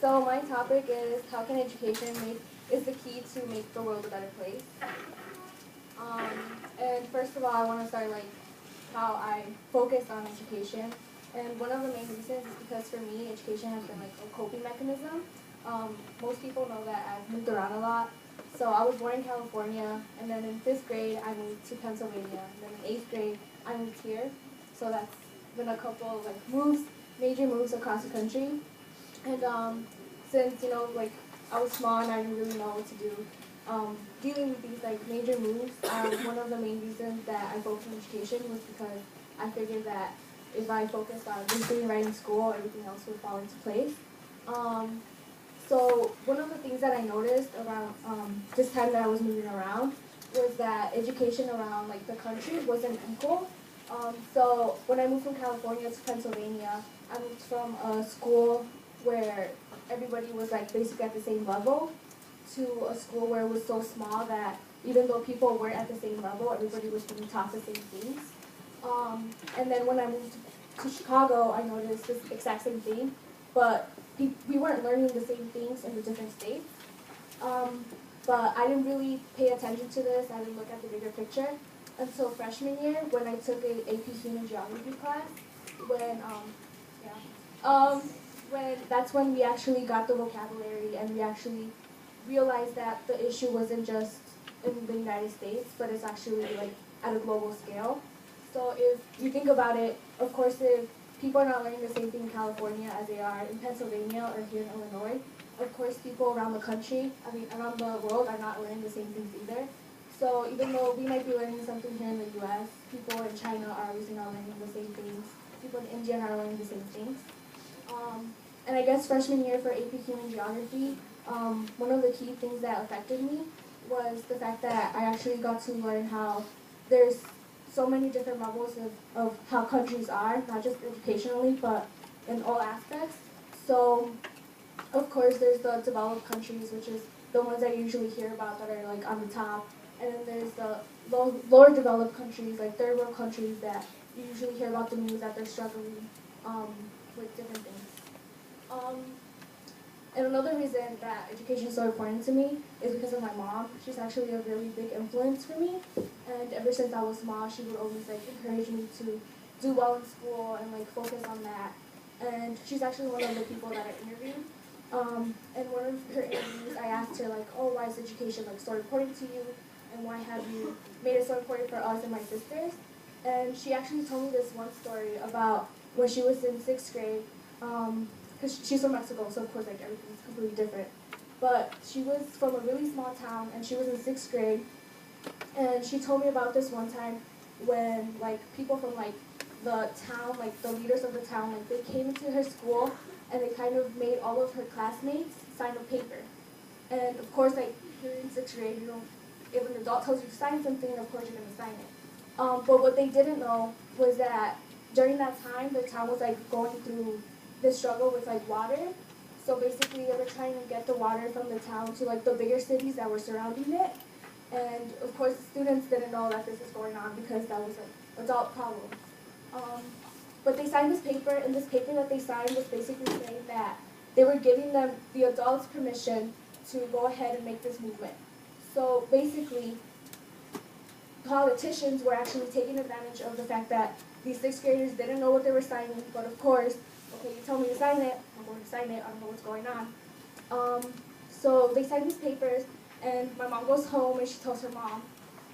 So my topic is how can education is the key to make the world a better place. And first of all, I want to start how I focus on education. And one of the main reasons is because for me, education has been like a coping mechanism. Most people know that I've moved around a lot. So I was born in California, and then in 5th grade, I moved to Pennsylvania. And then in 8th grade, I moved here. So that's been a couple of major moves across the country. And since, I was small and I didn't really know what to do, dealing with these major moves, one of the main reasons that I focused on education was because I figured that if I focused on just doing right in school, everything else would fall into place. So one of the things that I noticed around this time that I was moving around was that education around the country wasn't equal. So when I moved from California to Pennsylvania, I moved from a school where everybody was basically at the same level to a school where it was so small that even though people weren't at the same level, everybody was being taught the same things. And then when I moved to Chicago, I noticed this exact same thing, but we weren't learning the same things in the different states. But I didn't really pay attention to this. I didn't look at the bigger picture until freshman year when I took a AP Human Geography class. When that's when we actually got the vocabulary and we actually realized that the issue wasn't just in the United States, but it's actually at a global scale. So if you think about it, of course, if people are not learning the same thing in California as they are in Pennsylvania or here in Illinois, of course, people around the country, around the world are not learning the same things either. So even though we might be learning something here in the U.S., people in China are obviously not learning the same things. People in India are learning the same things. And I guess freshman year for AP Human Geography, one of the key things that affected me was the fact that I actually got to learn how there's so many different levels of how countries are, not just educationally, but in all aspects. So, of course, there's the developed countries, which is the ones that you usually hear about that are on the top. And then there's the lower developed countries, like third world countries that you usually hear about the news that they're struggling with different things. And another reason that education is so important to me is because of my mom. She's actually a really big influence for me. And ever since I was small, she would always encourage me to do well in school and focus on that. And she's actually one of the people that I interviewed. And one of her interviews, I asked her oh, why is education so important to you? And why have you made it so important for us and my sisters? And she actually told me this one story about when she was in 6th grade. Because she's from Mexico, so of course everything's completely different. But she was from a really small town, and she was in 6th grade. And she told me about this one time when people from the town, the leaders of the town, they came into her school and they kind of made all of her classmates sign a paper. And of course, you're in 6th grade, if an adult tells you to sign something, of course you're gonna sign it. But what they didn't know was that during that time, the town was going through this struggle with water. So basically, they were trying to get the water from the town to the bigger cities that were surrounding it. And of course, the students didn't know that this was going on because that was adult problem. But they signed this paper, and this paper that they signed was basically saying that they were giving them, the adults, permission to go ahead and make this movement. So basically, politicians were actually taking advantage of the fact that these 6th graders didn't know what they were signing, but of course, okay, you tell me to sign it, I'm going to sign it, I don't know what's going on. So they signed these papers, and my mom goes home and she tells her mom.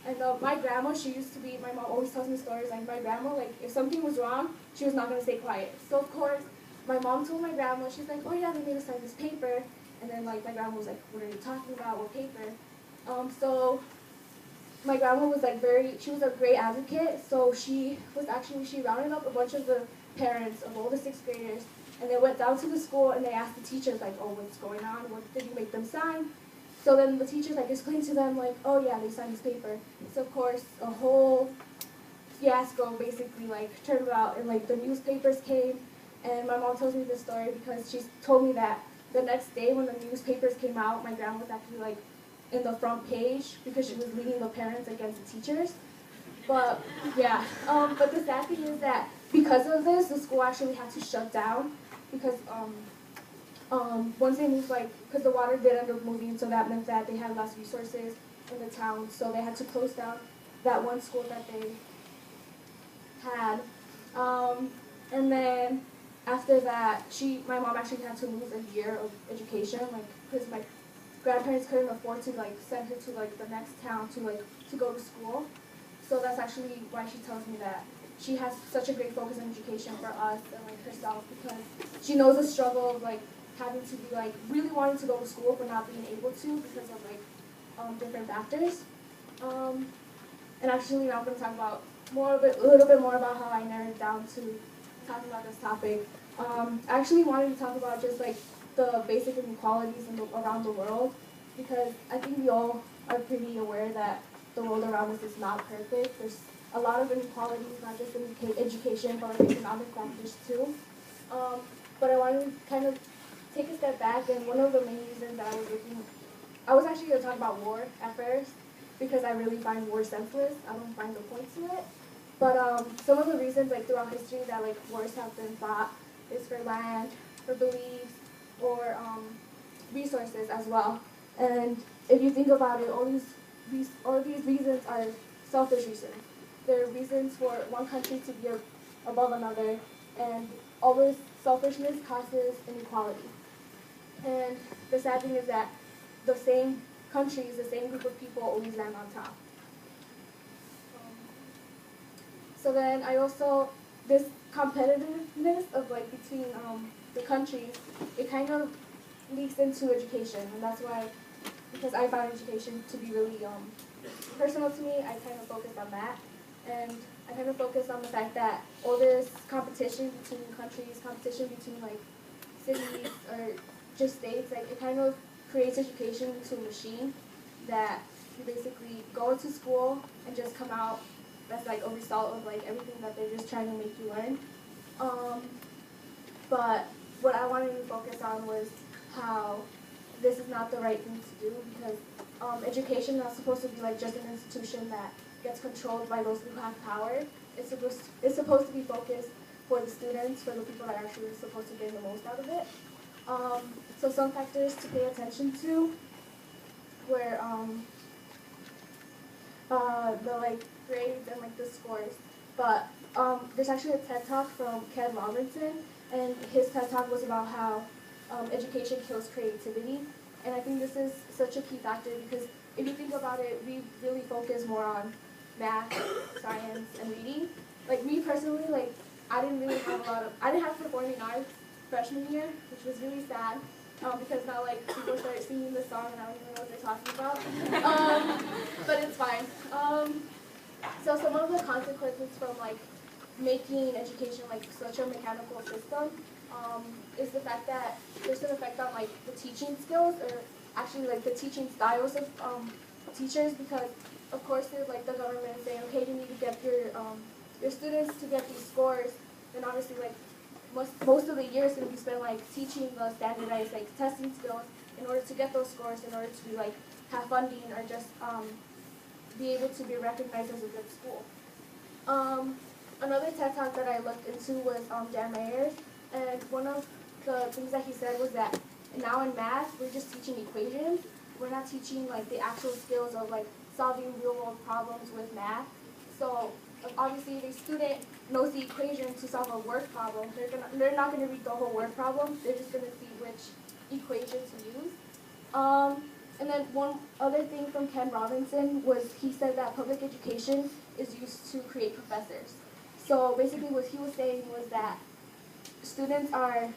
And my grandma, my mom always tells me stories, my grandma, if something was wrong, she was not going to stay quiet. So of course, my mom told my grandma, she's like, oh yeah, they made us sign this paper. And then my grandma was like, what are you talking about, what paper? So my grandma was she was a great advocate, so she rounded up a bunch of the parents of all the 6th graders, and they went down to the school and they asked the teachers oh, what's going on, what did you make them sign? So then the teachers explained to them oh yeah, they signed this paper. So of course a whole fiasco basically turned out, and the newspapers came, and my mom tells me this story because she told me that the next day when the newspapers came out, my grandma was actually in the front page because she was leading the parents against the teachers. But yeah, but the sad thing is that because of this, the school actually had to shut down because Once they moved, like, because the water did end up moving, so that meant that they had less resources in the town, so they had to close down that one school that they had. And then after that, my mom actually had to lose a year of education, like, because my grandparents couldn't afford to like send her to like the next town to go to school. So that's actually why she tells me that she has such a great focus on education for us and like herself, because she knows the struggle of like having to be like really wanting to go to school but not being able to because of like different factors. And actually now I'm going to talk about a little bit more about how I narrowed down to talking about this topic. I actually wanted to talk about just like the basic inequalities around the world, because I think we all are pretty aware that the world around us is not perfect. There's a lot of inequalities, not just in education, but like economic factors too. But I wanted to kind of take a step back, and one of the main reasons that I was actually going to talk about war at first, because I really find war senseless. I don't find the point to it. But some of the reasons like throughout history that like wars have been fought is for land, for beliefs, or resources as well. And if you think about it, all these reasons are selfish reasons. They're reasons for one country to be above another, and all this selfishness causes inequality. And the sad thing is that the same countries, the same group of people always land on top. So then this competitiveness of like between the countries, it kind of leaks into education, and that's why, because I found education to be really personal to me, I kind of focused on that, and I kind of focused on the fact that all this competition between countries, competition between like cities or just states, like it kind of creates education into a machine that you basically go into school and just come out. That's like a result of like everything that they're just trying to make you learn. But what I wanted to focus on was how this is not the right thing to do, because education is not supposed to be like just an institution that gets controlled by those who have power. It's supposed to be focused for the students, for the people that are actually supposed to gain the most out of it. So some factors to pay attention to were the like grades and like the scores. But there's actually a TED Talk from Ken Robinson, and his TED Talk was about how education kills creativity. And I think this is such a key factor, because if you think about it, we really focus more on math, science, and reading. Like me personally, like I didn't have performing arts freshman year, which was really sad. Because now like people start singing the song and I don't even know what they're talking about. But it's fine. So some of the consequences from like making education like such a mechanical system is the fact that there's an effect on like the teaching skills, or actually like the teaching styles of teachers, because of course if like the government is saying, okay, you need to get your students to get these scores, then obviously like most of the year is going to be spent like teaching the standardized like testing skills in order to get those scores, in order to like have funding or just be able to be recognized as a good school. Another TED Talk that I looked into was Dan Mayer's, and one of the things that he said was that now in math we're just teaching equations. We're not teaching like the actual skills of like solving real world problems with math. So obviously if a student knows the equation to solve a word problem, they're not going to read the whole word problem. They're just going to see which equation to use. And then one other thing from Ken Robinson was he said that public education is used to create professors. So basically what he was saying was that students are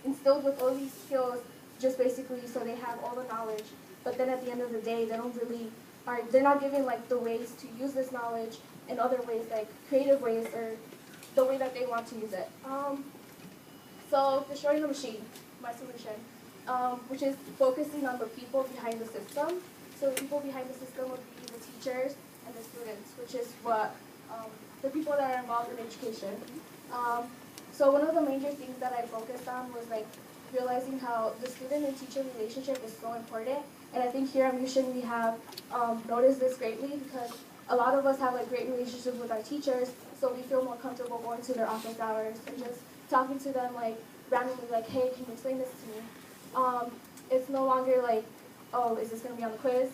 instilled with all these skills just basically so they have all the knowledge, but then at the end of the day they're not given like the ways to use this knowledge in other ways, like creative ways, or the way that they want to use it. So destroying the machine, my solution, which is focusing on the people behind the system. So the people behind the system would be the teachers and the students, which is what the people that are involved in education. So one of the major things that I focused on was like realizing how the student and teacher relationship is so important. And I think here at Mission we have noticed this greatly, because a lot of us have like great relationships with our teachers, so we feel more comfortable going to their office hours and just talking to them like randomly like, hey, can you explain this to me? It's no longer like, oh, is this going to be on the quiz?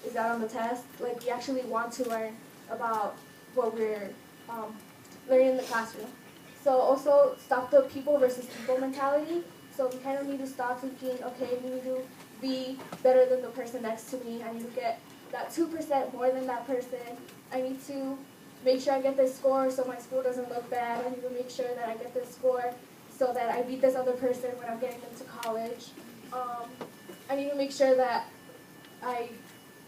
Is that on the test? Like, we actually want to learn about what we're learning in the classroom. So also stop the people versus people mentality. So we kind of need to stop thinking, okay, we need to be better than the person next to me. I need to get that 2% more than that person. I need to make sure I get this score so my school doesn't look bad. I need to make sure that I get this score so that I beat this other person when I'm getting into college. I need to make sure that I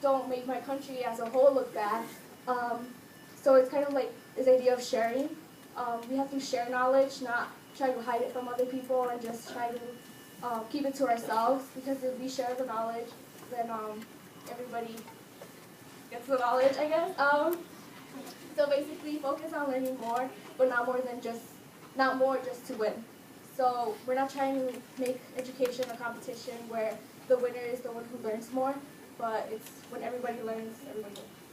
don't make my country as a whole look bad. So it's kind of like this idea of sharing. We have to share knowledge, not try to hide it from other people and just try to keep it to ourselves, because if we share the knowledge, then everybody gets the knowledge, I guess. So basically focus on learning more, but not more just to win. So we're not trying to make education a competition where the winner is the one who learns more, but it's when everybody learns, everybody wins.